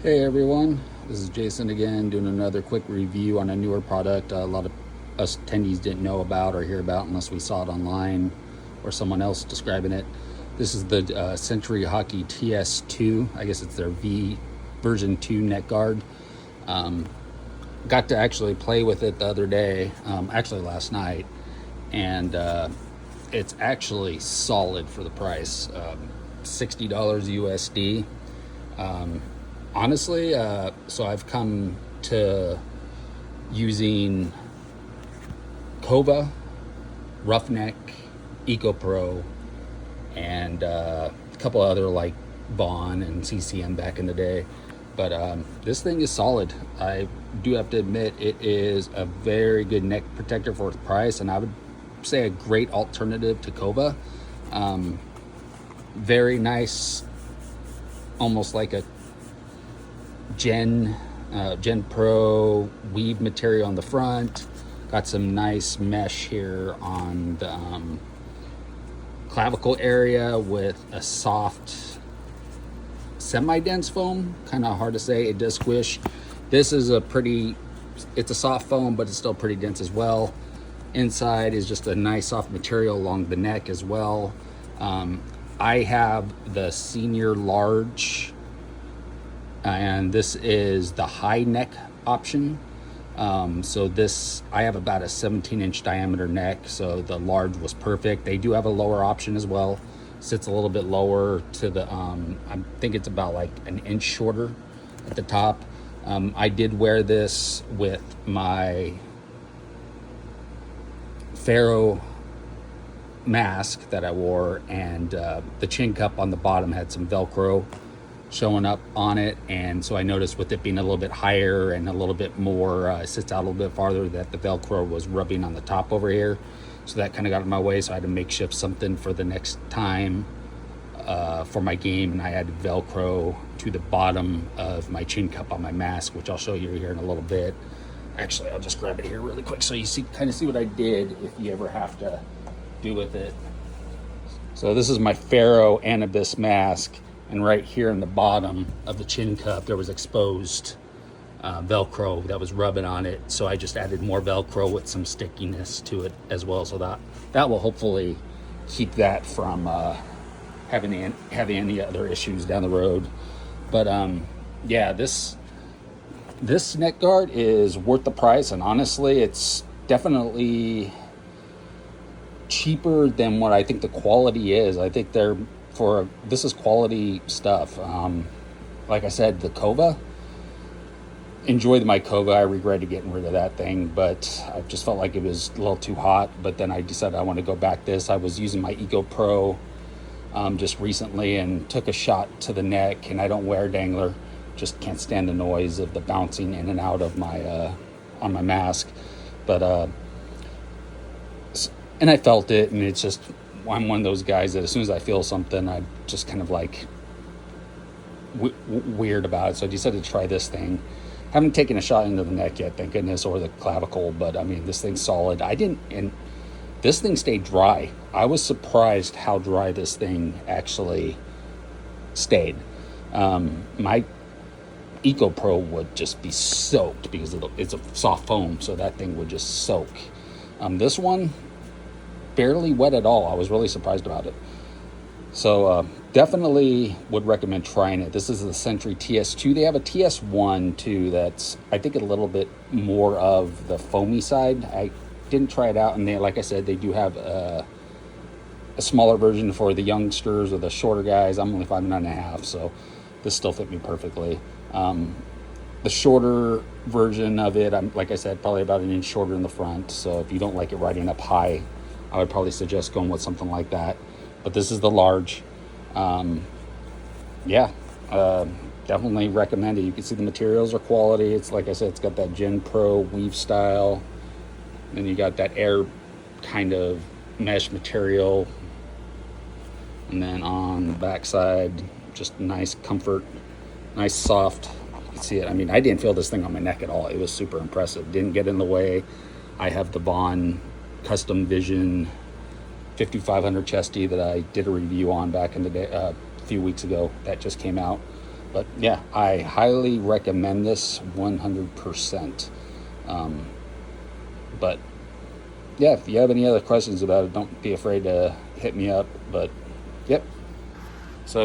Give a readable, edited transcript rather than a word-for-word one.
Hey everyone, this is Jason again doing another quick review on a newer product a lot of us attendees didn't know about or hear about unless we saw it online or someone else describing it. This is the SENTRY Hockey TS2. I guess it's their version 2 Neckguard. Got to actually play with it the other day, actually last night, and it's actually solid for the price. $60 USD. Honestly, so I've come to using Kova, Roughneck, EcoPro, and a couple other like Vaughn and CCM back in the day. But this thing is solid. I do have to admit it is a very good neck protector for its price, and I would say a great alternative to Kova. Very nice, almost like a Gen Pro weave material on the front. Got some nice mesh here on the clavicle area with a soft semi-dense foam. Kind of hard to say, it does squish. This is it's a soft foam, but it's still pretty dense as well. Inside is just a nice soft material along the neck as well. I have the senior large, and this is the high neck option. So I have about a 17-inch diameter neck, so the large was perfect. They do have a lower option as well. Sits a little bit lower to the, I think it's about like an inch shorter at the top. I did wear this with my Ferro mask that I wore, and the chin cup on the bottom had some Velcro showing up on it, and so I noticed with it being a little bit higher and a little bit more sits out a little bit farther, that the Velcro was rubbing on the top over here, so that kind of got in my way. So I had to makeshift something for the next time for my game, and I added Velcro to the bottom of my chin cup on my mask, which I'll show you here in a little bit. Actually, I'll just grab it here really quick so you kind of see what I did if you ever have to do with it. So this is my Ferro Anubis mask, and right here in the bottom of the chin cup there was exposed Velcro that was rubbing on it, so I just added more Velcro with some stickiness to it as well, so that will hopefully keep that from having any other issues down the road. But yeah, this neck guard is worth the price, and honestly it's definitely cheaper than what I think the quality is. I think this is quality stuff. Like I said, the Kova, enjoyed my Kova. I regretted getting rid of that thing, but I just felt like it was a little too hot. But then I decided I want to go back this. I was using my EcoPro just recently and took a shot to the neck, and I don't wear dangler, just can't stand the noise of the bouncing in and out of my on my mask. But and I felt it, and it's just, I'm one of those guys that as soon as I feel something, I just kind of like weird about it. So I decided to try this thing. Haven't taken a shot into the neck yet, thank goodness, or the clavicle, but I mean, this thing's solid. And this thing stayed dry. I was surprised how dry this thing actually stayed. My EcoPro would just be soaked because it's a soft foam, so that thing would just soak. This one, barely wet at all. I was really surprised about it. So definitely would recommend trying it. This is the SENTRY TS2. They have a TS1 too that's, I think, a little bit more of the foamy side. I didn't try it out, and like I said, they do have a smaller version for the youngsters or the shorter guys. I'm only 5'9.5", so this still fit me perfectly. The shorter version of it, like I said, probably about an inch shorter in the front, so if you don't like it riding up high, I would probably suggest going with something like that. But this is the large. Definitely recommend it. You can see the materials are quality. It's, like I said, it's got that Gen Pro weave style. Then you got that air kind of mesh material. And then on the back side, just nice comfort, nice soft. You can see it. I mean, I didn't feel this thing on my neck at all. It was super impressive. Didn't get in the way. I have the Vaughn Custom Vision 5500 chesty that I did a review on back in the day, a few weeks ago. That just came out. But yeah, I highly recommend this 100%. But yeah, if you have any other questions about it, don't be afraid to hit me up. But yep,